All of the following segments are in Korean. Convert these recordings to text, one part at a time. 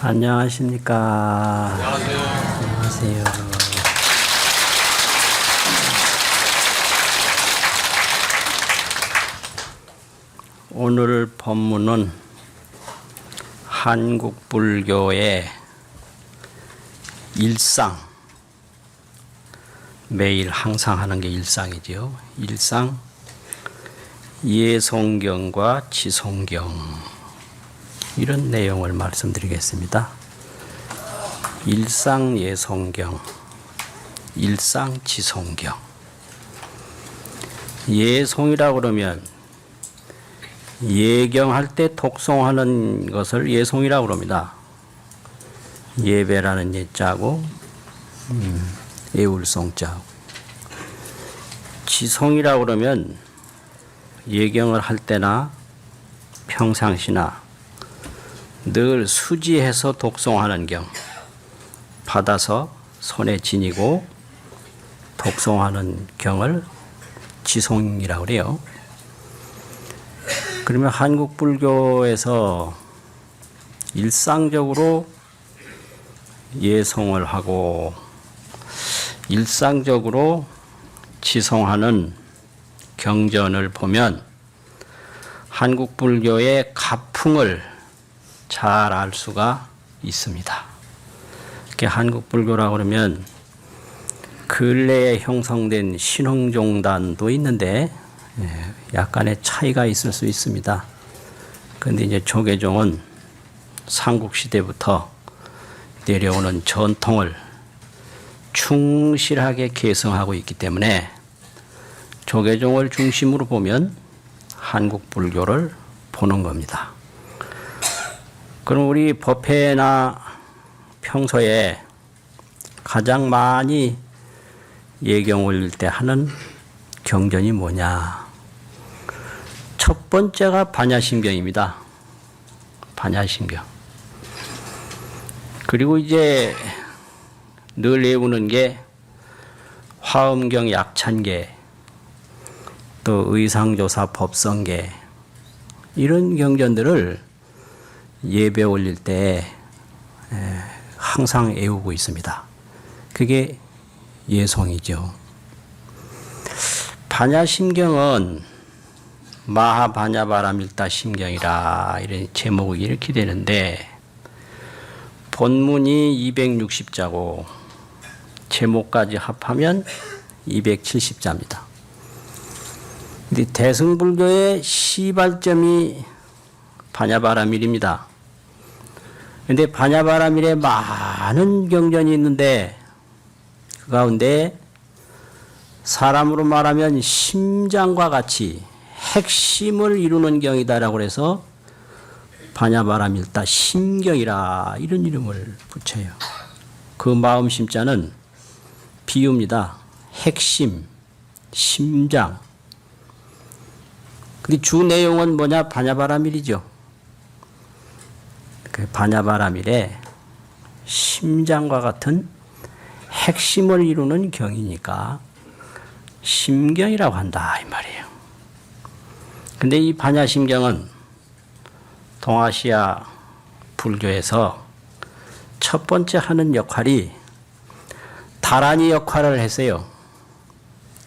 안녕하십니까. 안녕하세요. 안녕하세요. 오늘 법문은 한국 불교의 일상, 매일 항상 하는 게 일상이지요. 일상, 예송경과 지송경, 이런 내용을 말씀드리겠습니다. 일상예송경, 일상지송경. 예송이라고 그러면 예경할 때 독송하는 것을 예송이라고 그럽니다. 예배라는 예자고 예울송자고. 지송이라고 그러면 예경을 할 때나 평상시나 늘 수지해서 독송하는 경, 받아서 손에 지니고 독송하는 경을 지송이라고 그래요. 그러면 한국 불교에서 일상적으로 예송을 하고 일상적으로 지송하는 경전을 보면 한국 불교의 가풍을 잘 알 수가 있습니다. 한국 불교라고 그러면 근래에 형성된 신흥종단도 있는데 약간의 차이가 있을 수 있습니다. 그런데 이제 조계종은 삼국시대부터 내려오는 전통을 충실하게 계승하고 있기 때문에 조계종을 중심으로 보면 한국 불교를 보는 겁니다. 그럼 우리 법회나 평소에 가장 많이 예경 올릴 때 하는 경전이 뭐냐? 첫 번째가 반야심경입니다. 반야심경. 그리고 이제 늘 외우는 게 화엄경 약찬계, 또 의상조사 법성계, 이런 경전들을 예배 올릴 때 항상 외우고 있습니다. 그게 예송이죠. 반야심경은 마하반야바라밀다심경이라 이런 제목이 이렇게 되는데 본문이 260자고 제목까지 합하면 270자입니다. 근데 대승불교의 시발점이 반야바라밀입니다. 근데 반야바라밀에 많은 경전이 있는데 그 가운데 사람으로 말하면 심장과 같이 핵심을 이루는 경이다라고 해서 반야바라밀다 심경이라 이런 이름을 붙여요. 그 마음 심자는 비유입니다. 핵심, 심장. 근데 주 내용은 뭐냐? 반야바라밀이죠. 그 반야바라밀의 심장과 같은 핵심을 이루는 경이니까 심경이라고 한다 이 말이에요. 근데 이 반야심경은 동아시아 불교에서 첫 번째 하는 역할이 다라니 역할을 했어요.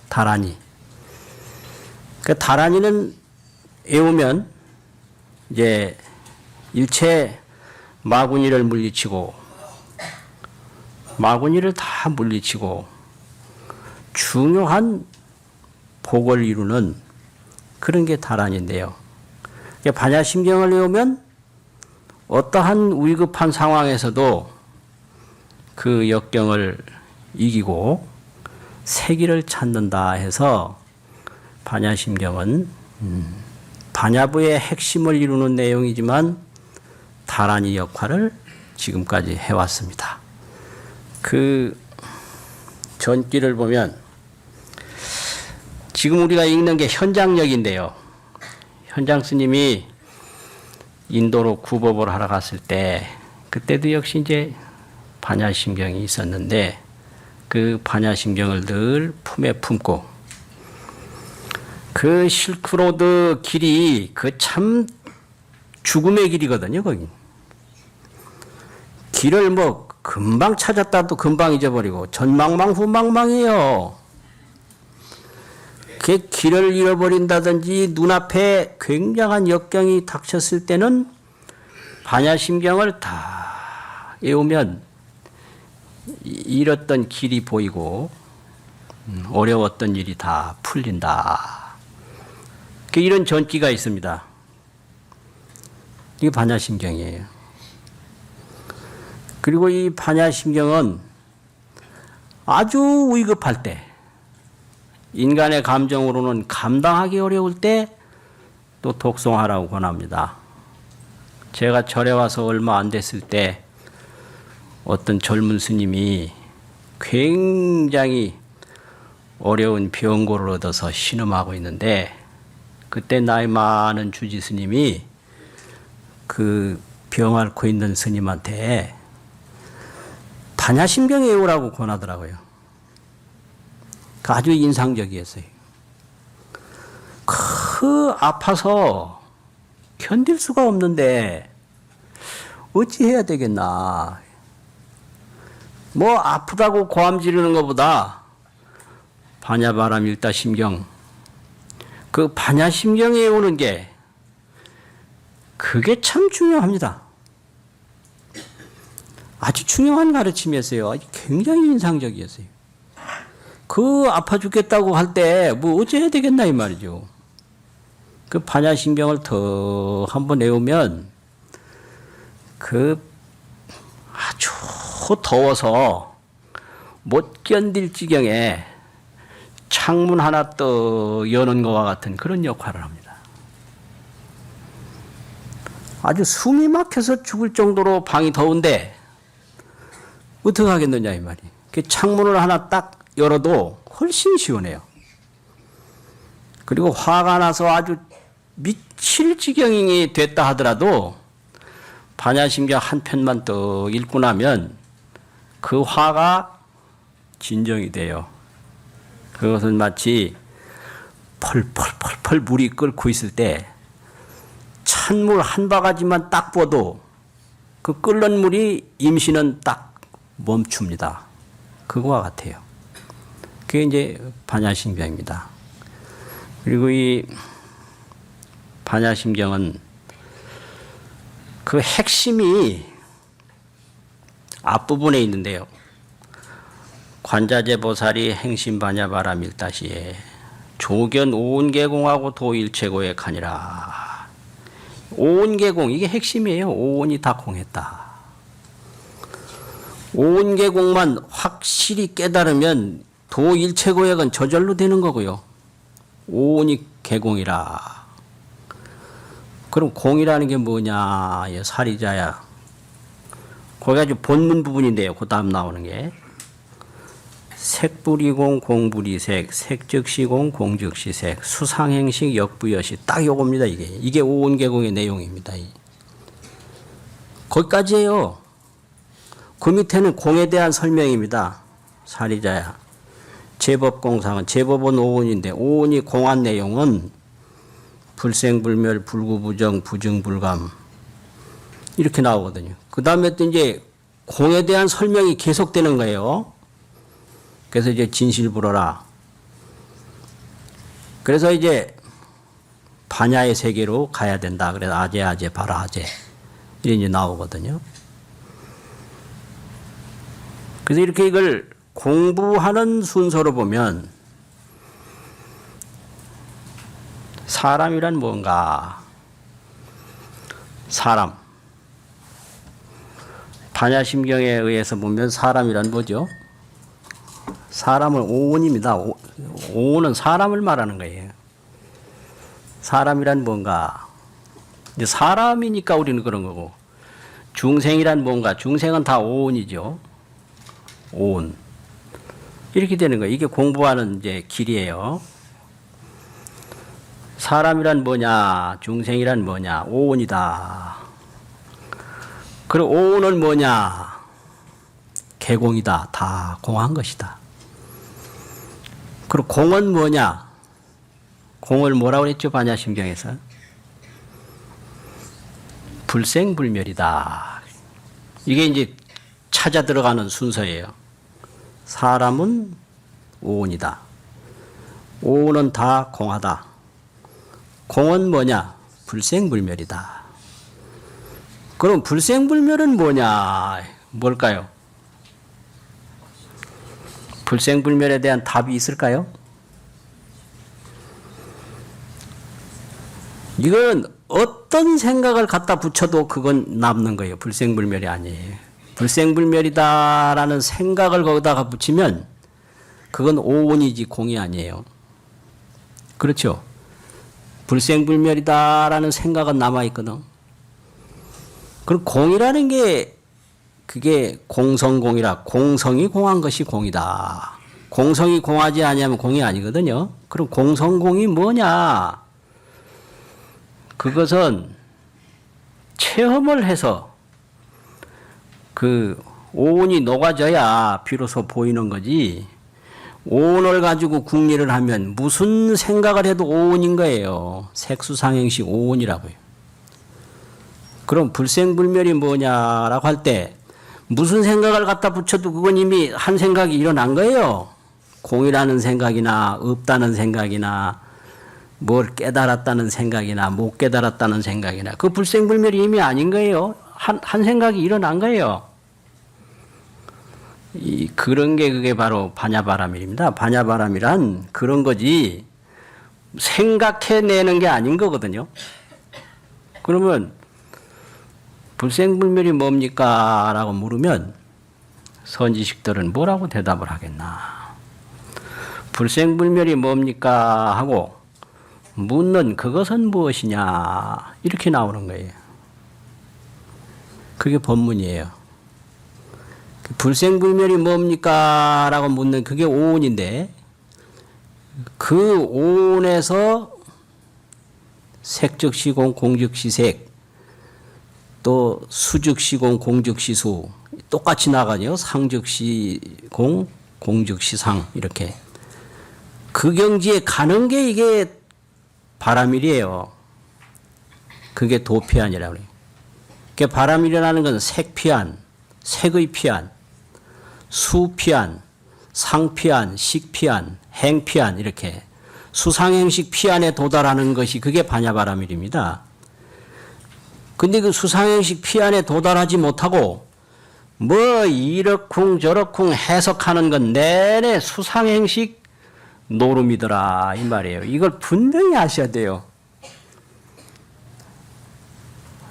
다라니. 그 다라니는 외우면 이제 일체 마구니를 물리치고 마구니를 다 물리치고 중요한 복을 이루는 그런 게 다란인데요. 반야심경을 외우면 어떠한 위급한 상황에서도 그 역경을 이기고 세기를 찾는다 해서 반야심경은 반야부의 핵심을 이루는 내용이지만 다라니 역할을 지금까지 해왔습니다. 그 전기를 보면 지금 우리가 읽는 게 현장역인데요. 현장 스님이 인도로 구법을 하러 갔을 때 그때도 역시 이제 반야심경이 있었는데 그 반야심경을 늘 품에 품고 그 실크로드 길이 그 참 죽음의 길이거든요, 거기. 길을 뭐 금방 찾았다도 금방 잊어버리고 전망망 후망망이에요. 그 길을 잃어버린다든지 눈앞에 굉장한 역경이 닥쳤을 때는 반야심경을 다 외우면 잃었던 길이 보이고 어려웠던 일이 다 풀린다. 이런 전기가 있습니다. 이게 반야심경이에요. 그리고 이 반야심경은 아주 위급할 때, 인간의 감정으로는 감당하기 어려울 때 또 독송하라고 권합니다. 제가 절에 와서 얼마 안 됐을 때 어떤 젊은 스님이 굉장히 어려운 병고를 얻어서 신음하고 있는데, 그때 나이 많은 주지 스님이 그 병 앓고 있는 스님한테 반야심경 외우라고 권하더라고요. 아주 인상적이었어요. 아파서 견딜 수가 없는데 어찌 해야 되겠나. 뭐 아프다고 고함 지르는 것보다 반야바람 일다심경, 그 반야심경 외우는 게 그게 참 중요합니다. 아주 중요한 가르침이었어요. 굉장히 인상적이었어요. 그 아파 죽겠다고 할 때 뭐 어찌해야 되겠나 이 말이죠. 그 반야심경을 더 한번 외우면 그 아주 더워서 못 견딜 지경에 창문 하나 떠 여는 것과 같은 그런 역할을 합니다. 아주 숨이 막혀서 죽을 정도로 방이 더운데 어떻게 하겠느냐 이 말이. 그 창문을 하나 딱 열어도 훨씬 시원해요. 그리고 화가 나서 아주 미칠 지경이 됐다 하더라도 반야심경 한 편만 더 읽고 나면 그 화가 진정이 돼요. 그것은 마치 펄펄펄펄 물이 끓고 있을 때 찬물 한 바가지만 딱 부어도 그 끓는 물이 임시는 딱 멈춥니다. 그거와 같아요. 그게 이제 반야심경입니다. 그리고 이 반야심경은 그 핵심이 앞부분에 있는데요. 관자재 보살이 행심반야바람 일다시에 조견 오온계공하고 도일체고에 가니라. 오온계공, 이게 핵심이에요. 오온이 다 공했다. 오온계공만 확실히 깨달으면 도일체고액은 저절로 되는 거고요. 오온이 계공이라. 그럼 공이라는 게 뭐냐? 사리자야. 거기 아주 본문 부분인데요. 그 다음 나오는 게. 색불이공, 공불이색, 색즉시공, 공즉시색, 수상행식, 역부여시. 딱 요겁니다, 이게. 이게 오온계공의 내용입니다. 거기까지예요. 그 밑에는 공에 대한 설명입니다. 사리자야. 제법공상은, 제법은 오온인데, 오온이 공한 내용은 불생불멸, 불구부정, 부증불감. 이렇게 나오거든요. 그 다음에 또 이제 공에 대한 설명이 계속되는 거예요. 그래서 이제 진실불어라. 그래서 이제 반야의 세계로 가야 된다. 그래서 아제, 바라아제. 이런 게 나오거든요. 그래서 이렇게 이걸 공부하는 순서로 보면 사람이란 뭔가? 사람. 반야심경에 의해서 보면 사람이란 뭐죠? 사람은 오온입니다. 오온은 사람을 말하는 거예요. 사람이란 뭔가? 이제 사람이니까 우리는 그런 거고, 중생이란 뭔가? 중생은 다 오온이죠. 오온. 이렇게 되는 거예요. 이게 공부하는 이제 길이에요. 사람이란 뭐냐? 중생이란 뭐냐? 오온이다. 그리고 오온은 뭐냐? 개공이다. 다 공한 것이다. 그리고 공은 뭐냐? 공을 뭐라고 했죠? 반야심경에서? 불생불멸이다. 이게 이제 찾아 들어가는 순서예요. 사람은 오온이다. 오온은 다 공하다. 공은 뭐냐? 불생불멸이다. 그럼 불생불멸은 뭐냐? 뭘까요? 불생불멸에 대한 답이 있을까요? 이건 어떤 생각을 갖다 붙여도 그건 남는 거예요. 불생불멸이 아니에요. 불생불멸이다라는 생각을 거기다가 붙이면 그건 오온이지 공이 아니에요. 그렇죠? 불생불멸이다라는 생각은 남아있거든. 그럼 공이라는 게 그게 공성공이라 공성이 공한 것이 공이다. 공성이 공하지 아니하면 공이 아니거든요. 그럼 공성공이 뭐냐? 그것은 체험을 해서 그 오온이 녹아져야 비로소 보이는 거지. 오온을 가지고 궁리를 하면 무슨 생각을 해도 오온인 거예요. 색수상행식 오온이라고요. 그럼 불생불멸이 뭐냐라고 할 때 무슨 생각을 갖다 붙여도 그건 이미 한 생각이 일어난 거예요. 공이라는 생각이나 없다는 생각이나 뭘 깨달았다는 생각이나 못 깨달았다는 생각이나 그 불생불멸이 이미 아닌 거예요. 한 생각이 일어난 거예요. 그런 게 그게 바로 반야바라밀입니다. 반야바라밀은 그런 거지 생각해내는 게 아닌 거거든요. 그러면 불생불멸이 뭡니까? 라고 물으면 선지식들은 뭐라고 대답을 하겠나? 불생불멸이 뭡니까? 하고 묻는 그것은 무엇이냐? 이렇게 나오는 거예요. 그게 법문이에요. 불생불멸이 뭡니까? 라고 묻는 그게 오온인데 그 오온에서 색즉시공 공즉시색 또 수즉시공 공즉시수 똑같이 나가죠. 상즉시공 공즉시상 이렇게 그 경지에 가는 게 이게 바라밀이에요. 그게 도피안이라고 그래요. 그러니까 바라밀이라는 건 색피안, 색의 피안, 수피안, 상피안, 식피안, 행피안 이렇게 수상행식 피안에 도달하는 것이 그게 반야바라밀입니다. 근데 그 수상행식 피안에 도달하지 못하고 뭐 이러쿵 저러쿵 해석하는 건 내내 수상행식 노름이더라 이 말이에요. 이걸 분명히 아셔야 돼요.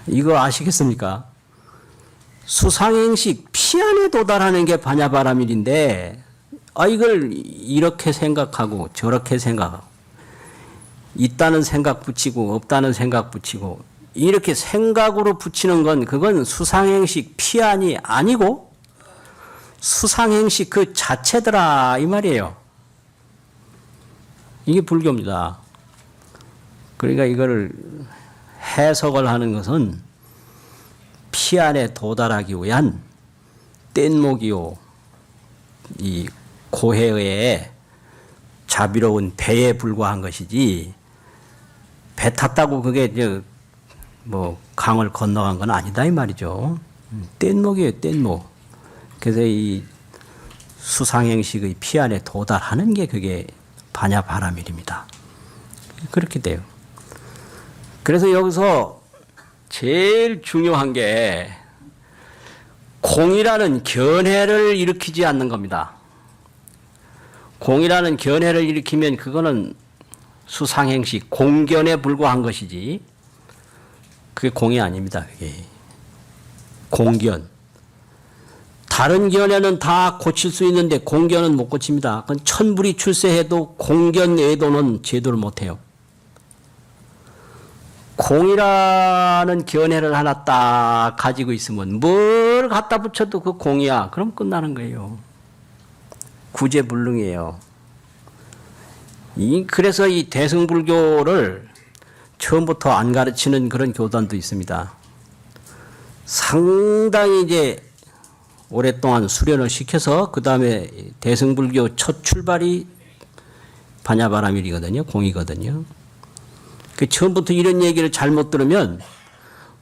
이거 아시겠습니까? 수상행식 피안에 도달하는 게 반야바라밀인데 이걸 이렇게 생각하고 저렇게 생각하고 있다는 생각 붙이고 없다는 생각 붙이고 이렇게 생각으로 붙이는 건 그건 수상행식 피안이 아니고 수상행식 그 자체더라 이 말이에요. 이게 불교입니다. 그러니까 이거를 해석을 하는 것은 피안에 도달하기 위한 뗏목이요 이 고해의 자비로운 배에 불과한 것이지 배 탔다고 그게 뭐 강을 건너간 건 아니다 이 말이죠. 뗏목이에요 뗏목. 그래서 이 수상행식의 피안에 도달하는 게 그게 반야바라밀입니다. 그렇게 돼요. 그래서 여기서 제일 중요한 게 공이라는 견해를 일으키지 않는 겁니다. 공이라는 견해를 일으키면 그거는 수상행식, 공견에 불과한 것이지 그게 공이 아닙니다. 그게 공견. 다른 견해는 다 고칠 수 있는데 공견은 못 고칩니다. 그건 천불이 출세해도 공견 외도는 제도를 못해요. 공이라는 견해를 하나 딱 가지고 있으면 뭘 갖다 붙여도 그 공이야. 그럼 끝나는 거예요. 구제불능이에요. 그래서 이 대승불교를 처음부터 안 가르치는 그런 교단도 있습니다. 상당히 이제 오랫동안 수련을 시켜서 그 다음에 대승불교 첫 출발이 반야바라밀이거든요. 공이거든요. 그 처음부터 이런 얘기를 잘못 들으면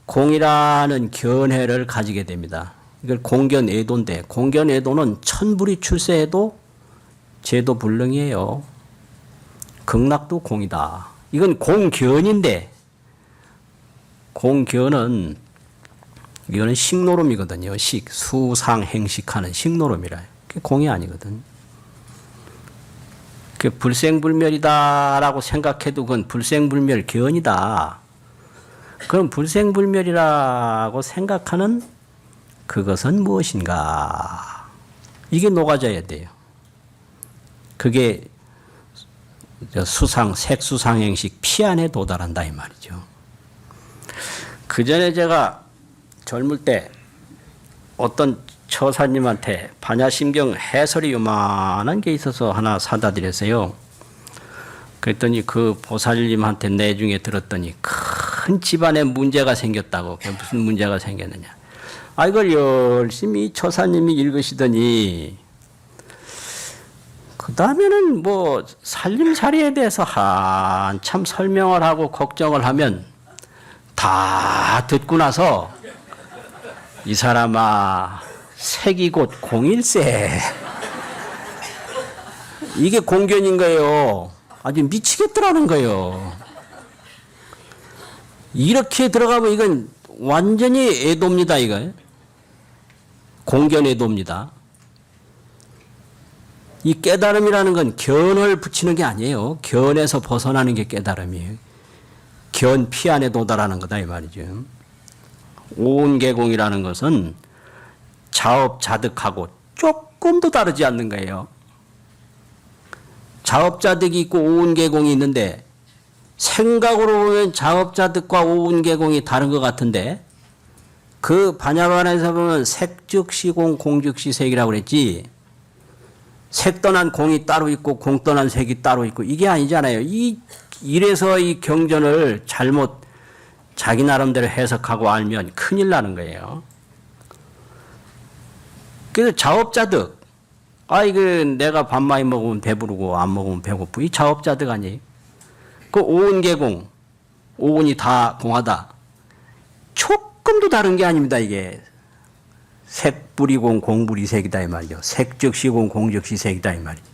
공이라는 견해를 가지게 됩니다. 이걸 공견애도인데 공견애도는 천불이 출세해도 제도 불능이에요. 극락도 공이다. 이건 공견인데 공견은 이거는 식노름이거든요. 수상행식하는 식노름이라. 그게 공이 아니거든. 그 불생불멸이다라고 생각해도 그건 불생불멸 견이다. 그럼 불생불멸이라고 생각하는 그것은 무엇인가? 이게 녹아져야 돼요. 그게 색수상행식 피안에 도달한다 이 말이죠. 그 전에 제가 젊을 때 어떤 처사님한테 반야심경 해설이 요만한 게 있어서 하나 사다 드렸어요. 그랬더니 그 보살님한테 내중에 들었더니 큰 집안에 문제가 생겼다고. 그게 무슨 문제가 생겼느냐. 아, 이걸 열심히 처사님이 읽으시더니 그 다음에는 뭐 살림살이에 대해서 한참 설명을 하고 걱정을 하면 다 듣고 나서 이 사람아 색이 곧 공일세. 이게 공견인 거예요. 아주 미치겠더라는 거예요. 이렇게 들어가면 이건 완전히 애도입니다. 이거 공견애도입니다. 이 깨달음이라는 건 견을 붙이는 게 아니에요. 견에서 벗어나는 게 깨달음이에요. 견 피안에 도달하는 거다 이 말이죠. 오운계공이라는 것은 자업자득하고 조금도 다르지 않는 거예요. 자업자득이 있고 오운계공이 있는데 생각으로 보면 자업자득과 오운계공이 다른 것 같은데 그 반야반에서 보면 색즉시공 공즉시색이라고 그랬지. 색 떠난 공이 따로 있고 공 떠난 색이 따로 있고 이게 아니잖아요. 이래서 이 경전을 잘못 자기 나름대로 해석하고 알면 큰일 나는 거예요. 그래서 자업자득. 이거 내가 밥 많이 먹으면 배부르고 안 먹으면 배고프고 이 자업자득 아니에요. 그 오운계공. 오운이 다 공하다. 조금도 다른 게 아닙니다. 이게. 색불이공 공불이색이다 이 말이죠. 색즉시공 공즉시색이다 이 말이죠.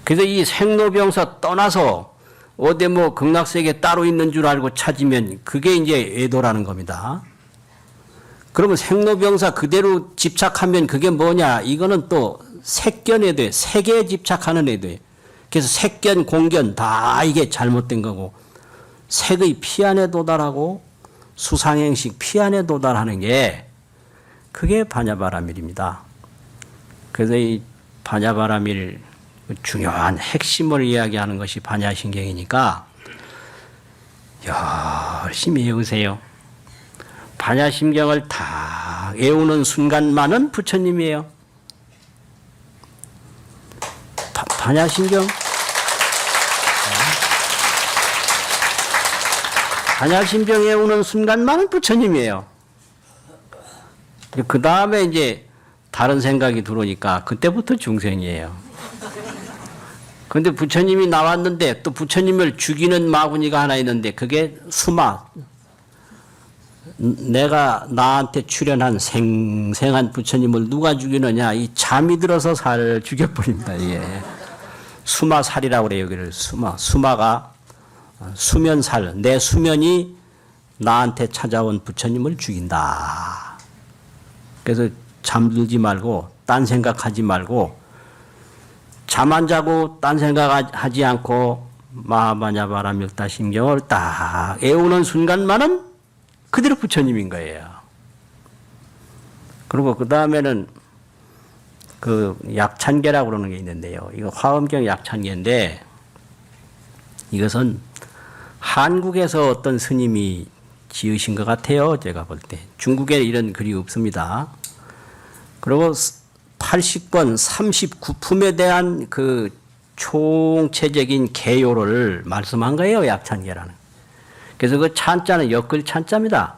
그래서 이 생로병사 떠나서 어디 뭐 극락세계 따로 있는 줄 알고 찾으면 그게 이제 애도라는 겁니다. 그러면 생로병사 그대로 집착하면 그게 뭐냐? 이거는 또 색견애도예요. 색에 집착하는 애도예요. 그래서 색견, 공견 다 이게 잘못된 거고 색의 피안에 도달하고 수상행식 피안에 도달하는 게 그게 반야바라밀입니다. 그래서 이 반야바라밀 중요한 핵심을 이야기하는 것이 반야심경이니까 열심히 외우세요. 반야심경을 다 외우는 순간만은 부처님이에요. 반야심경 반야심경 외우는 순간만은 부처님이에요. 그 다음에 이제 다른 생각이 들어오니까 그때부터 중생이에요. 근데 부처님이 나왔는데 또 부처님을 죽이는 마구니가 하나 있는데 그게 수마. 내가 나한테 출연한 생생한 부처님을 누가 죽이느냐. 이 잠이 들어서 살 죽여버립니다. 이게. 수마살이라고 그래요. 여기를 수마가 수면살. 내 수면이 나한테 찾아온 부처님을 죽인다. 그래서 잠들지 말고 딴 생각하지 말고 잠 안 자고 딴 생각하지 않고 마하반야바라밀다심경을 딱 애우는 순간만은 그대로 부처님인 거예요. 그리고 그 다음에는 그 약찬계라고 그러는 게 있는데요. 이거 화엄경 약찬계인데 이것은 한국에서 어떤 스님이 지으신 것 같아요. 제가 볼 때. 중국에 이런 글이 없습니다. 그리고 80권 39품에 대한 그 총체적인 개요를 말씀한 거예요. 약찬계라는. 그래서 그 찬자는 엮을 찬자입니다.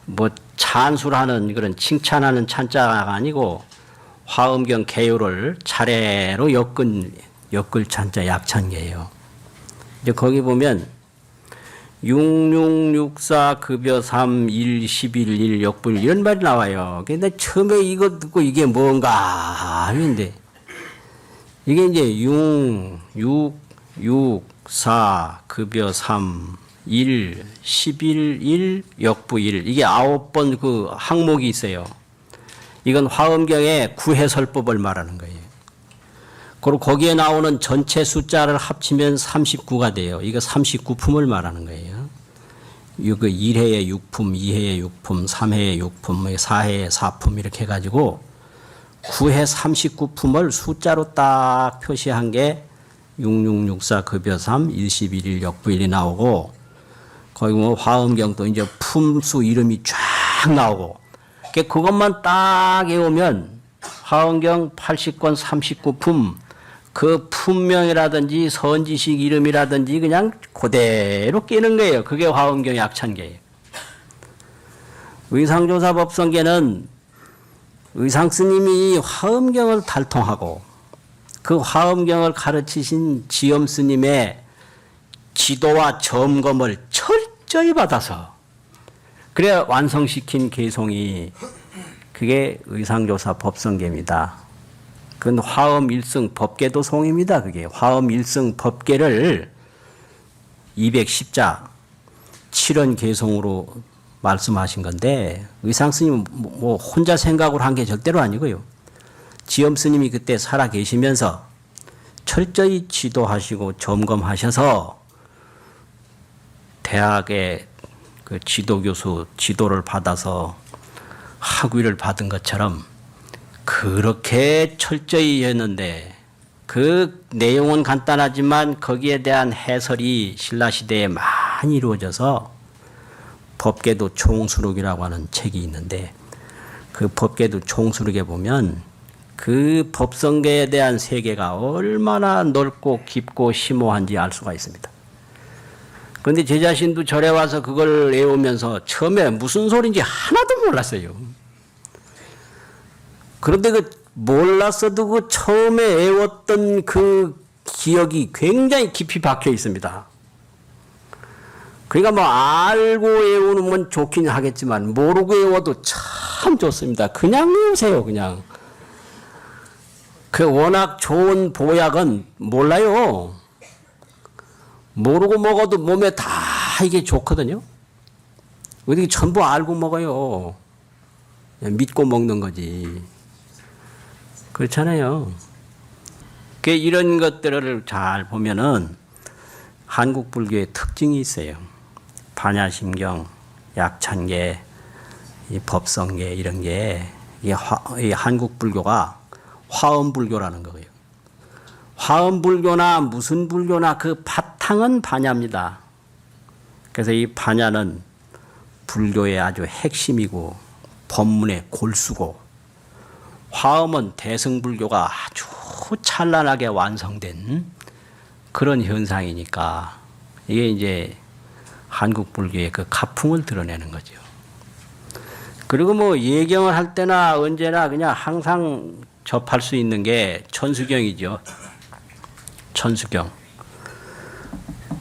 뭐 찬술하는 그런 칭찬하는 찬자가 아니고 화엄경 개요를 차례로 엮을 찬자 약찬계예요. 이제 거기 보면 6664 급여 3 1 11 1 역분 이런 말이 나와요. 근데 처음에 이거 듣고 이게 뭔가 하는데 이게 이제 6664 급여 3 1 11 1 역부 1 이게 9번 그 항목이 있어요. 이건 화엄경의 구해설법을 말하는 거예요. 그리고 거기에 나오는 전체 숫자를 합치면 39가 돼요. 이거 39품을 말하는 거예요. 이거 1회의 6품, 2회의 6품, 3회의 6품, 4회의 4품 이렇게 해가지고 9회 39품을 숫자로 딱 표시한 게 6664 급여 3 111 역부 1이 나오고 거기 뭐 화엄경도 이제 품수 이름이 쫙 나오고 그것만 딱 외우면 화엄경 80권 39품 그 품명이라든지 선지식 이름이라든지 그냥 그대로 깨는 거예요. 그게 화엄경의 약찬계예요. 의상조사 법성계는 의상스님이 화엄경을 달통하고 그 화엄경을 가르치신 지엄스님의 지도와 점검을 철저히 받아서 그래 완성시킨 개송이 그게 의상조사 법성계입니다. 그건 화엄 일승 법계도 송입니다. 그게 화엄 일승 법계를 210자 7원 개송으로 말씀하신 건데 의상스님은 뭐 혼자 생각으로 한 게 절대로 아니고요. 지엄스님이 그때 살아 계시면서 철저히 지도하시고 점검하셔서 대학의 그 지도교수 지도를 받아서 학위를 받은 것처럼 그렇게 철저히 했는데 그 내용은 간단하지만 거기에 대한 해설이 신라시대에 많이 이루어져서 법계도 총수록이라고 하는 책이 있는데 그 법계도 총수록에 보면 그 법성계에 대한 세계가 얼마나 넓고 깊고 심오한지 알 수가 있습니다. 그런데 제 자신도 절에 와서 그걸 외우면서 처음에 무슨 소리인지 하나도 몰랐어요. 그런데 그 몰랐어도 그 처음에 외웠던 그 기억이 굉장히 깊이 박혀 있습니다. 그러니까 뭐 알고 외우는 건 좋긴 하겠지만 모르고 외워도 참 좋습니다. 그냥 외우세요, 그냥. 그 워낙 좋은 보약은 몰라요. 모르고 먹어도 몸에 다 이게 좋거든요. 어떻게 전부 알고 먹어요. 그냥 믿고 먹는 거지. 그렇잖아요. 이런 것들을 잘 보면은 한국 불교의 특징이 있어요. 반야심경, 약찬계, 이 법성계 이런 게 이 한국 불교가 화엄 불교라는 거예요. 화엄 불교나 무슨 불교나 그 바탕은 반야입니다. 그래서 이 반야는 불교의 아주 핵심이고 법문의 골수고 화엄은 대승불교가 아주 찬란하게 완성된 그런 현상이니까 이게 이제 한국 불교의 그 가풍을 드러내는 거죠. 그리고 뭐 예경을 할 때나 언제나 그냥 항상 접할 수 있는 게 천수경이죠. 천수경.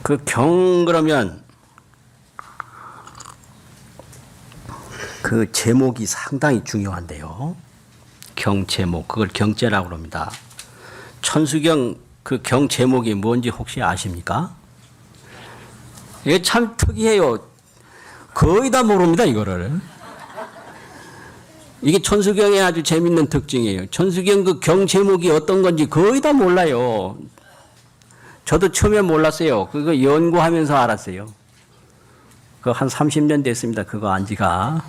그 경 그러면 그 제목이 상당히 중요한데요. 경 제목, 그걸 경제라고 합니다. 천수경 그 경 제목이 뭔지 혹시 아십니까? 이게 참 특이해요. 거의 다 모릅니다, 이거를. 이게 천수경의 아주 재밌는 특징이에요. 천수경 그 경 제목이 어떤 건지 거의 다 몰라요. 저도 처음에 몰랐어요. 그거 연구하면서 알았어요. 그거 한 30년 됐습니다. 그거 안 지가.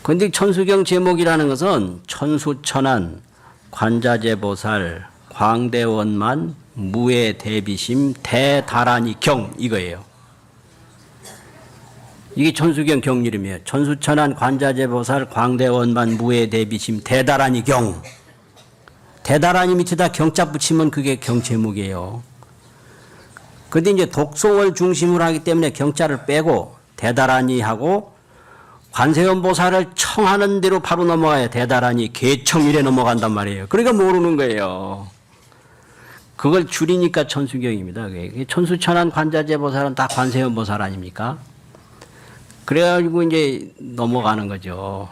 근데 천수경 제목이라는 것은 천수천안, 관자재보살, 광대원만, 무해대비심, 대다라니 경 이거예요. 이게 천수경 경 이름이에요. 천수천안, 관자재보살, 광대원만, 무해대비심, 대다라니 경. 대다라니 밑에다 경자 붙이면 그게 경 제목이에요. 근데 이제 독송을 중심으로 하기 때문에 경자를 빼고 대다라니 하고 관세음 보살을 청하는 대로 바로 넘어가야 대다라니 개청 이래 넘어간단 말이에요. 그러니까 모르는 거예요. 그걸 줄이니까 천수경입니다. 그게 천수천안 관자재보살은 다 관세음보살 아닙니까? 그래가지고 이제 넘어가는 거죠.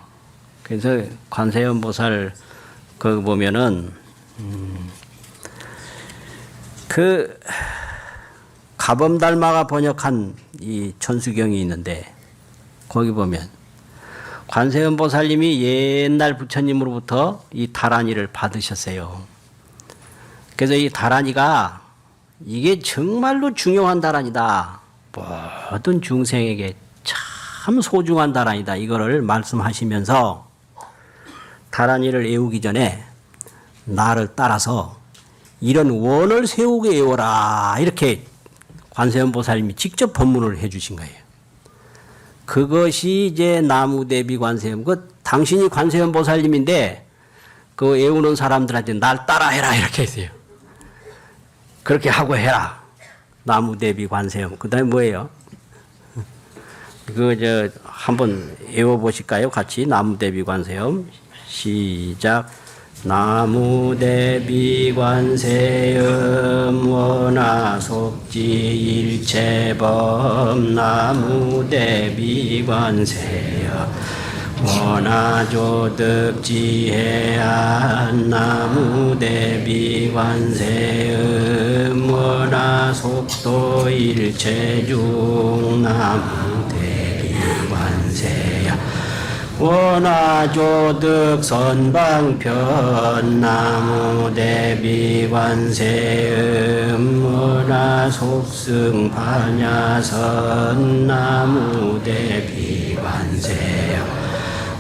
그래서 관세음보살 그 보면은 그 가범달마가 번역한 이 천수경이 있는데 거기 보면 관세음보살님이 옛날 부처님으로부터 이 다란이를 받으셨어요. 그래서 이 다란이가 이게 정말로 중요한 다란이다. 모든 중생에게 참 소중한 다란이다. 이거를 말씀하시면서 다란이를 애우기 전에 나를 따라서 이런 원을 세우게 애워라. 이렇게 관세음보살님이 직접 법문을 해 주신 거예요. 그것이 이제 나무대비 관세음. 당신이 관세음보살님인데 그 애우는 사람들한테 날 따라해라. 이렇게 했어요. 그렇게 하고 해라. 나무대비 관세음. 그 다음에 뭐예요? 한번 애워보실까요? 같이 나무대비 관세음. 시작. 나무대비 관세음 원하속지 일체법 나무대비 관세음 원하조득지해안 나무대비 관세음 원하속도 일체중 나무대비 관세음 원하조득 선방편 나무대비 관세음 원하속승 반야선 나무대비 관세음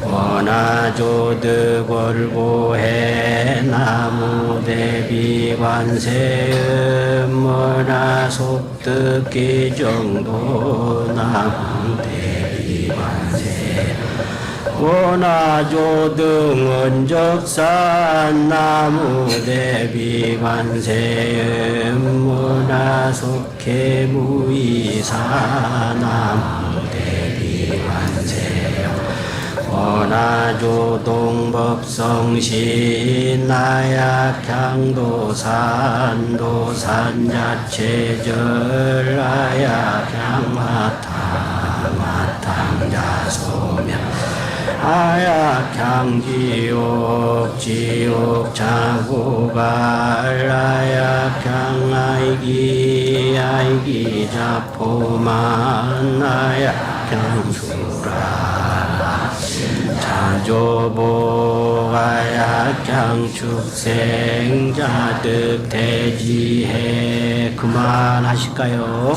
원하조득 월고해 나무대비 관세음 원하속득 기정도 나무대비 관세음 원하조등 원적산 나무대비 관세음 원하속해 무이사 나무대비 관세음 원하조동법성신 나약향도산 도산자체절 아약향마탕마탕자소명 아약향지옥 지옥자고갈 아약향 아이기자포만 아약향수라 자조복 아약향 축생자득 대지해. 그만하실까요?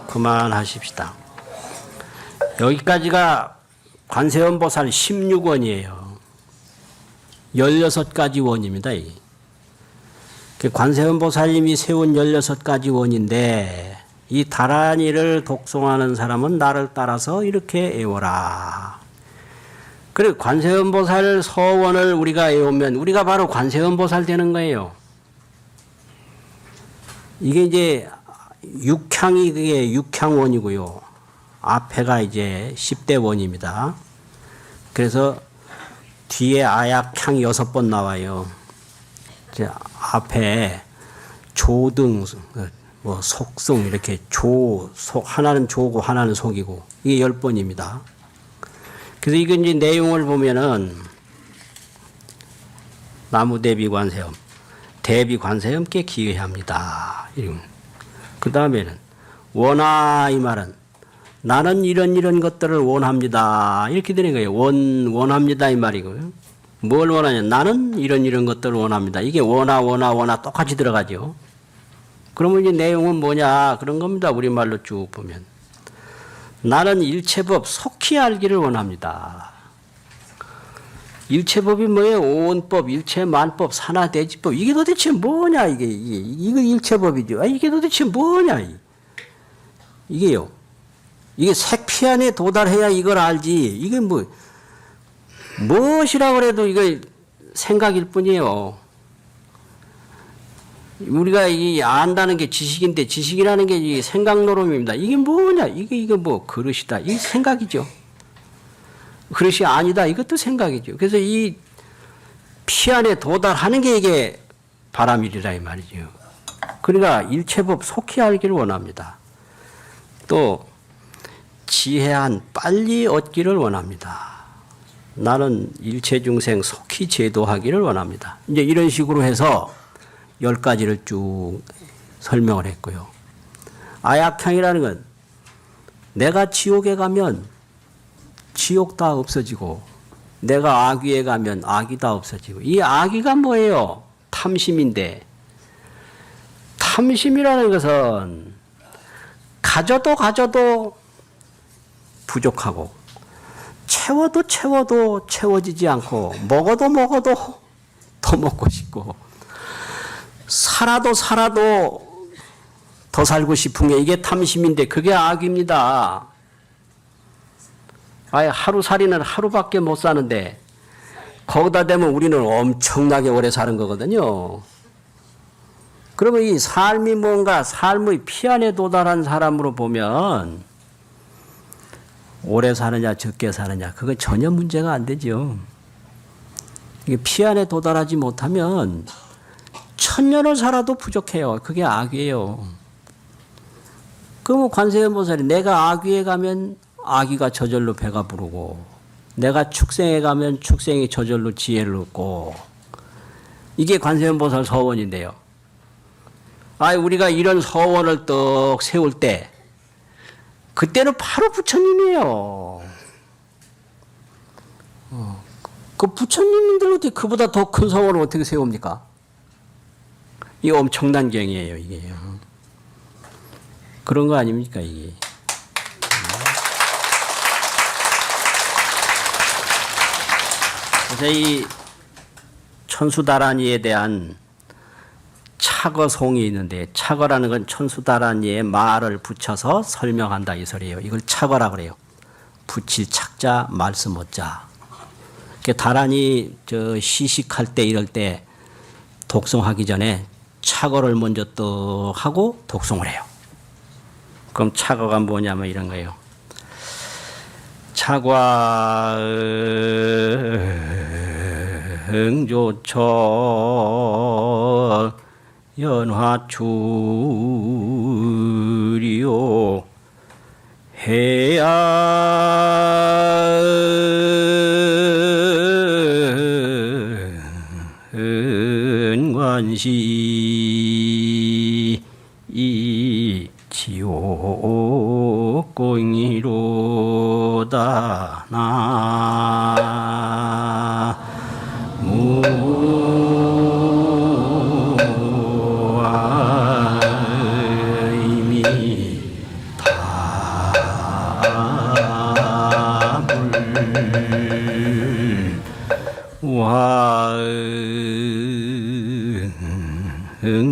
그만하십시다. 여기까지가 관세음보살 16원이에요. 16가지 원입니다. 관세음보살님이 세운 16가지 원인데 이 다란이를 독송하는 사람은 나를 따라서 이렇게 애워라. 그리고 관세음보살 서원을 우리가 애우면 우리가 바로 관세음보살 되는 거예요. 이게 이제 육향이 그게 육향원이고요. 앞에가 이제 10대 원입니다. 그래서 뒤에 아약향 6번 나와요. 이제 앞에 조등, 뭐 속성 이렇게 하나는 조고 하나는 속이고 이게 10번입니다. 그래서 이게 이제 내용을 보면은 나무대비 관세음, 대비 관세음께 기여합니다. 그 다음에는 원하 이 말은 나는 이런 것들을 원합니다. 이렇게 되는 거예요. 원합니다 이 말이고요. 뭘 원하냐? 나는 이런 것들을 원합니다. 이게 원하 똑같이 들어가죠. 그러면 이제 내용은 뭐냐? 그런 겁니다. 우리말로 쭉 보면. 나는 일체법 속히 알기를 원합니다. 일체법이 뭐예요? 오온법, 일체만법, 산하대지법. 이게 도대체 뭐냐? 이거 일체법이죠. 이게 도대체 뭐냐? 이게요. 이게 색피안에 도달해야 이걸 알지. 이게 무엇이라고 그래도 이거 생각일 뿐이에요. 우리가 이 안다는 게 지식인데 지식이라는 게 생각 노름입니다. 이게 뭐냐? 이게 뭐 그릇이다. 이게 생각이죠. 그릇이 아니다. 이것도 생각이죠. 그래서 이 피안에 도달하는 게 이게 바람이리라 이 말이죠. 그러니까 일체법 속히 알기를 원합니다. 또 지혜한 빨리 얻기를 원합니다. 나는 일체 중생 속히 제도하기를 원합니다. 이제 이런 식으로 해서 10가지를 쭉 설명을 했고요. 아약향이라는 건 내가 지옥에 가면 지옥 다 없어지고 내가 아귀에 가면 아귀 다 없어지고 이 아귀가 뭐예요? 탐심인데 탐심이라는 것은 가져도 부족하고 채워도 채워지지 않고 먹어도 더 먹고 싶고 살아도 더 살고 싶은 게 이게 탐심인데 그게 악입니다. 아예 하루살이는 하루밖에 못 사는데 거기다 대면 우리는 엄청나게 오래 사는 거거든요. 그러면 이 삶이 뭔가 삶의 피안에 도달한 사람으로 보면 오래 사느냐 적게 사느냐 그건 전혀 문제가 안 되죠. 이게 피안에 도달하지 못하면 1000년을 살아도 부족해요. 그게 악이에요. 그러면 관세음보살이 내가 아귀에 가면 아귀가 저절로 배가 부르고 내가 축생에 가면 축생이 저절로 지혜를 얻고 이게 관세음보살 서원인데요. 우리가 이런 서원을 떡 세울 때 그때는 바로 부처님이에요. 그 부처님들 어떻게 그보다 더 큰 서원을 어떻게 세웁니까? 이 엄청난 경이에요, 이게요. 그런 거 아닙니까, 이게? 그래서 이 천수다란이에 대한 착어송이 있는데 착어라는 건 천수다란이에 말을 붙여서 설명한다 이 소리예요. 이걸 착어라 그래요. 붙일 착자 말씀 어자. 다란이 시식할 때 이럴 때 독송하기 전에 착어를 먼저 또 하고 독송을 해요. 그럼 착어가 뭐냐면 이런 거예요. 차과 응조처 연화추리요 해야 은관시 이 지옥공이로다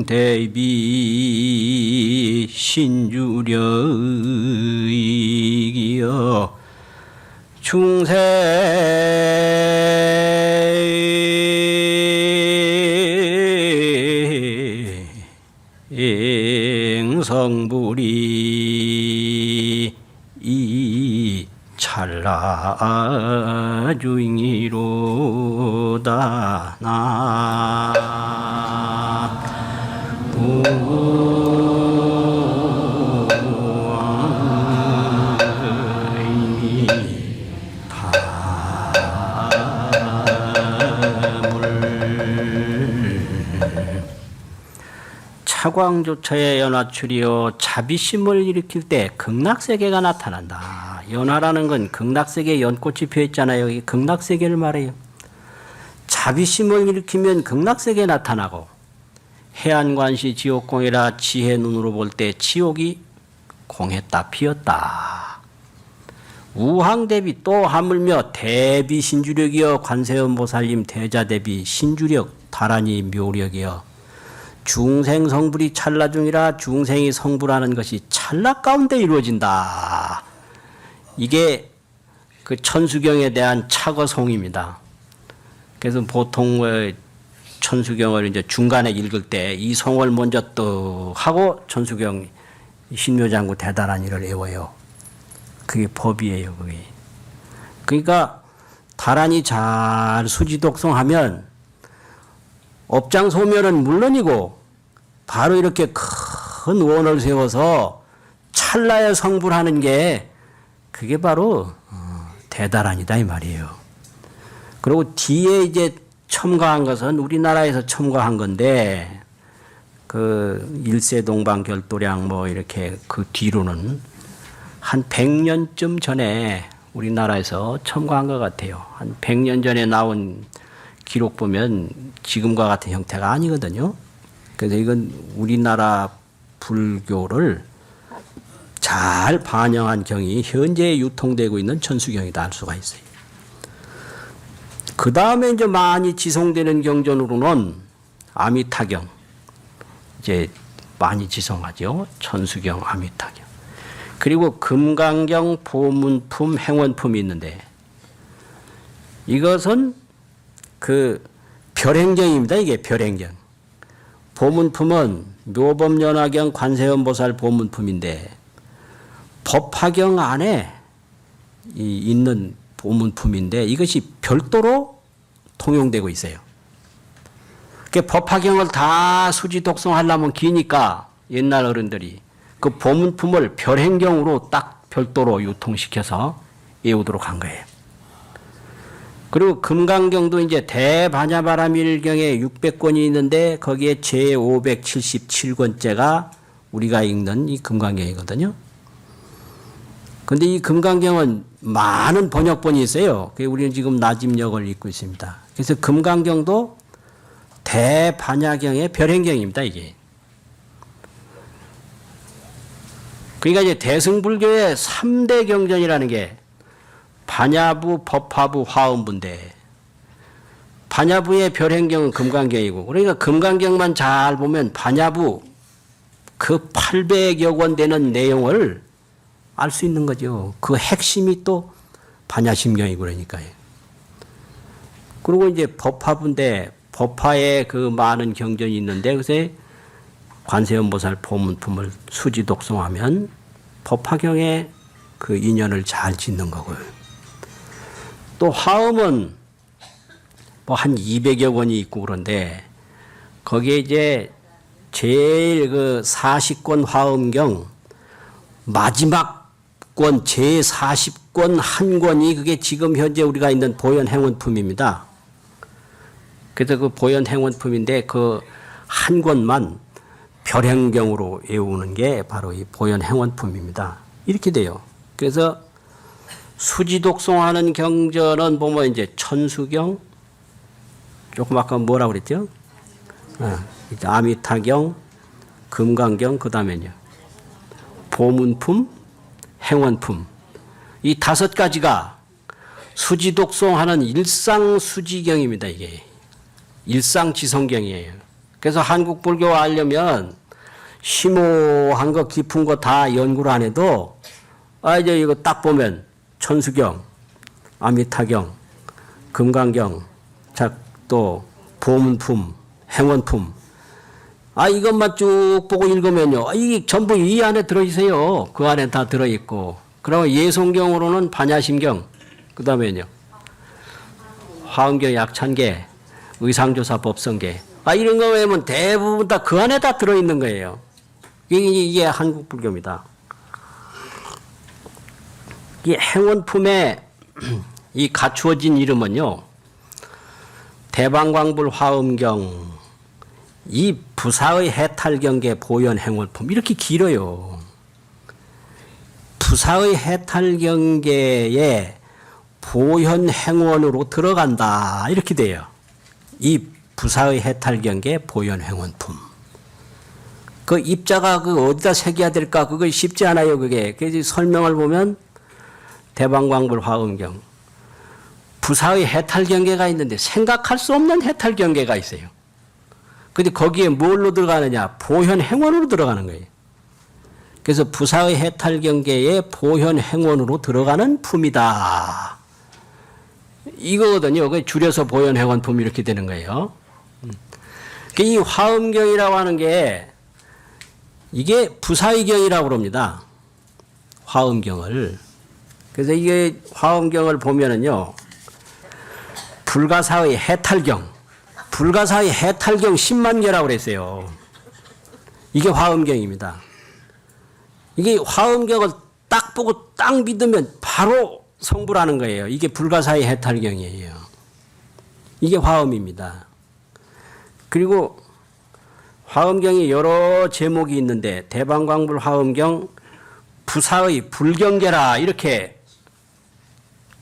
대비 신주력이여 중생 성불이 이 찰나주잉이로다 차광조차의 연화출이요 자비심을 일으킬 때 극락세계가 나타난다. 연화라는 건 극락세계에 연꽃이 피어있잖아요. 이 극락세계를 말해요. 자비심을 일으키면 극락세계에 나타나고 해안관시 지옥공이라 지혜 눈으로 볼 때 지옥이 공했다 피었다. 우항대비 또 하물며 대비 신주력이여 관세음보살님 대자대비 신주력 다란이 묘력이여 중생 성불이 찰나 중이라 중생이 성불하는 것이 찰나 가운데 이루어진다. 이게 그 천수경에 대한 착어송입니다. 그래서 보통 천수경을 이제 중간에 읽을 때 이 송을 먼저 또 하고 천수경 신묘장구 대단한 일을 외워요. 그게 법이에요, 그게. 그러니까 다란히 잘 수지독송하면 업장 소멸은 물론이고 바로 이렇게 큰 원을 세워서 찰나에 성불하는 게 그게 바로 대단하니다 이 말이에요. 그리고 뒤에 이제 첨가한 것은 우리나라에서 첨가한 건데 그 일세동방결도량 뭐 이렇게 그 뒤로는 한 100년쯤 전에 우리나라에서 첨가한 것 같아요. 한 100년 전에 나온 기록 보면 지금과 같은 형태가 아니거든요. 그래서 이건 우리나라 불교를 잘 반영한 경이 현재 유통되고 있는 천수경이다 할 수가 있어요. 그 다음에 이제 많이 지송되는 경전으로는 아미타경 이제 많이 지송하죠. 천수경, 아미타경. 그리고 금강경, 보문품, 행원품이 있는데 이것은 그 별행경입니다. 이게 별행경. 보문품은 묘법연화경, 관세음보살 보문품인데 법화경 안에 있는 보문품인데 이것이 별도로 통용되고 있어요. 그 법화경을 다 수지 독송하려면 기니까 옛날 어른들이 그 보문품을 별행경으로 딱 별도로 유통시켜서 외우도록 한 거예요. 그리고 금강경도 이제 대반야바라밀경에 600권이 있는데 거기에 제577권째가 우리가 읽는 이 금강경이거든요. 근데 이 금강경은 많은 번역본이 있어요. 우리는 지금 나집역을 읽고 있습니다. 그래서 금강경도 대반야경의 별행경입니다, 이게. 그러니까 이제 대승불교의 3대 경전이라는 게 반야부, 법화부, 화엄부인데 반야부의 별행경은 금강경이고 그러니까 금강경만 잘 보면 반야부 그 800여 권 되는 내용을 알 수 있는 거죠. 그 핵심이 또 반야심경이고 그러니까요. 그리고 이제 법화부인데 법화에 그 많은 경전이 있는데 그새 관세음보살 보문품을 수지 독송하면 법화경에 그 인연을 잘 짓는 거고요. 또 화엄은 뭐 한 200여 권이 있고 그런데 거기에 이제 제일 그 40권 화엄경 마지막 권 제40권 한 권이 그게 지금 현재 우리가 있는 보현행원품입니다. 그래서 그 보현행원품인데 그 한 권만 별행경으로 외우는 게 바로 이 보현행원품입니다. 이렇게 돼요. 그래서 수지독송하는 경전은 보면 이제 천수경, 조금 아까 뭐라고 그랬죠? 아미타경, 금강경, 그 다음에요. 보문품, 행원품. 이 5가지가 수지독송하는 일상수지경입니다, 이게. 일상지성경이에요. 그래서 한국 불교 알려면 심오한 거 깊은 거 다 연구를 안 해도 이제 이거 딱 보면 천수경, 아미타경, 금강경, 또 보문품, 행원품. 이것만 쭉 보고 읽으면요. 이게 전부 이 안에 들어있어요. 그 안에 다 들어있고. 그러면 예송경으로는 반야심경, 그 다음에요. 화엄경 약찬계, 의상조사 법성계. 이런 거 외우면 대부분 다 그 안에 다 들어있는 거예요. 이게 한국 불교입니다. 이 행원품에 이 갖추어진 이름은요. 대방광불 화엄경, 이 부사의 해탈경계 보현행원품 이렇게 길어요. 부사의 해탈경계에 보현행원으로 들어간다 이렇게 돼요. 이 부사의 해탈경계 보현행원품. 그 입자가 그 어디다 새겨야 될까 그거 쉽지 않아요. 그게. 그래서 설명을 보면 대방광불 화엄경 부사의 해탈경계가 있는데 생각할 수 없는 해탈경계가 있어요. 근데 거기에 뭘로 들어가느냐? 보현행원으로 들어가는 거예요. 그래서 부사의 해탈경계에 보현행원으로 들어가는 품이다. 이거거든요. 줄여서 보현행원품 이렇게 되는 거예요. 이 화엄경이라고 하는 게 이게 부사의 경이라고 그럽니다. 화엄경을. 그래서 이게 화엄경을 보면은요. 불가사의 해탈경, 불가사의 해탈경 10만 개라고 그랬어요. 이게 화엄경입니다. 이게 화엄경을 딱 보고 딱 믿으면 바로 성불하는 거예요. 이게 불가사의 해탈경이에요. 이게 화엄입니다. 그리고 화엄경이 여러 제목이 있는데 대방광불 화엄경 부사의 불경계라 이렇게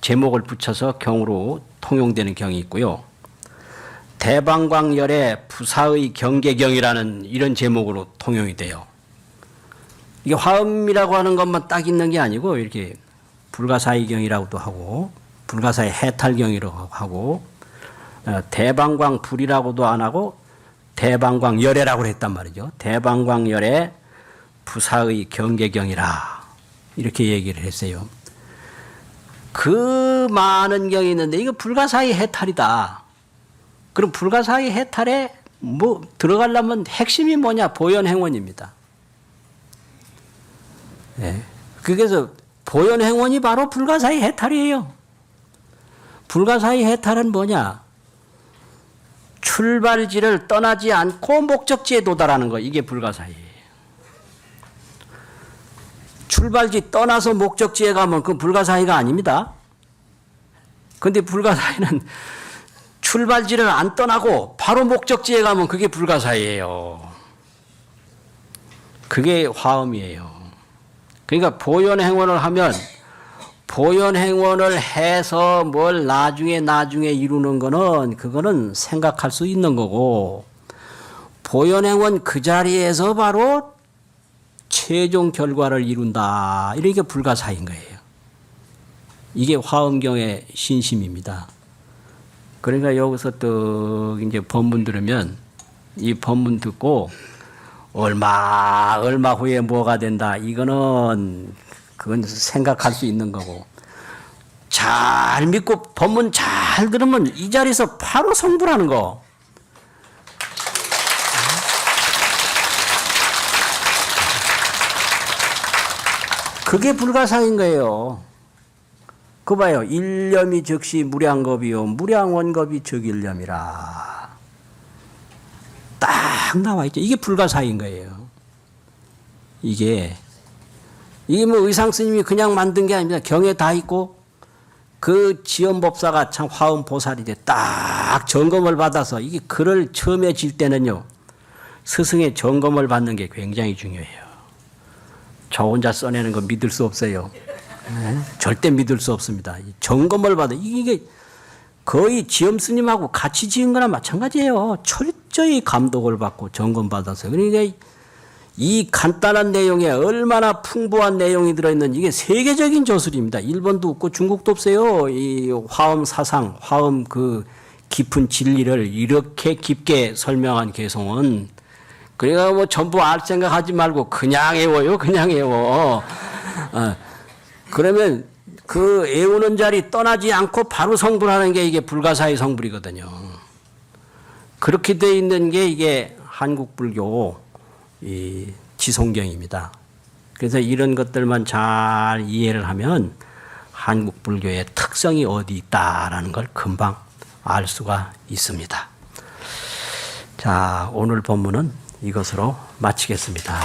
제목을 붙여서 경으로 통용되는 경이 있고요. 대방광열의 부사의 경계경이라는 이런 제목으로 통용이 돼요. 이게 화엄이라고 하는 것만 딱 있는 게 아니고 이렇게 불가사의경이라고도 하고 불가사의 해탈경이라고 하고 대방광불이라고도 안 하고 대방광열애라고 했단 말이죠. 대방광열의 부사의 경계경이라 이렇게 얘기를 했어요. 그 많은 경이 있는데 이거 불가사의 해탈이다. 그럼 불가사의 해탈에 뭐 들어가려면 핵심이 뭐냐? 보현행원입니다. 네. 그래서 보현행원이 바로 불가사의 해탈이에요. 불가사의 해탈은 뭐냐? 출발지를 떠나지 않고 목적지에 도달하는 거. 이게 불가사의예요. 출발지 떠나서 목적지에 가면 그건 불가사의가 아닙니다. 그런데 불가사의는 출발지를 안 떠나고 바로 목적지에 가면 그게 불가사의예요. 그게 화엄이에요. 그러니까 보현행원을 하면 보현행원을 해서 뭘 나중에 이루는 거는 그거는 생각할 수 있는 거고 보현행원 그 자리에서 바로 최종 결과를 이룬다. 이게 불가사의인 거예요. 이게 화엄경의 신심입니다. 그러니까 여기서 또 이제 법문 들으면 이 법문 듣고 얼마 후에 뭐가 된다. 이거는 그건 생각할 수 있는 거고 잘 믿고 법문 잘 들으면 이 자리에서 바로 성불하는 거. 그게 불가사인 거예요. 그 봐요. 일념이 즉시 무량겁이요 무량원겁이 적일념이라. 딱 나와 있죠. 이게 불가사인 거예요. 이게 뭐 의상 스님이 그냥 만든 게 아닙니다. 경에 다 있고 그 지엄법사가 참 화엄보살인데 딱 점검을 받아서 이게 글을 처음에 질 때는요. 스승의 점검을 받는 게 굉장히 중요해요. 저 혼자 써내는 거 믿을 수 없어요. 네? 절대 믿을 수 없습니다. 점검을 받아. 이게 거의 지엄 스님하고 같이 지은 거나 마찬가지예요. 철저히 감독을 받고 점검받아서. 그러니까 이 간단한 내용에 얼마나 풍부한 내용이 들어있는 이게 세계적인 저술입니다. 일본도 없고 중국도 없어요. 이 화엄 사상, 화엄 그 깊은 진리를 이렇게 깊게 설명한 개송은. 그러니까 뭐 전부 알 생각하지 말고 그냥 외워요. 그냥 외워. 그러면 그 애우는 자리 떠나지 않고 바로 성불하는 게 이게 불가사의 성불이거든요. 그렇게 돼 있는 게 이게 한국 불교 이 지송경입니다. 그래서 이런 것들만 잘 이해를 하면 한국 불교의 특성이 어디 있다라는 걸 금방 알 수가 있습니다. 자, 오늘 본문은 이것으로 마치겠습니다.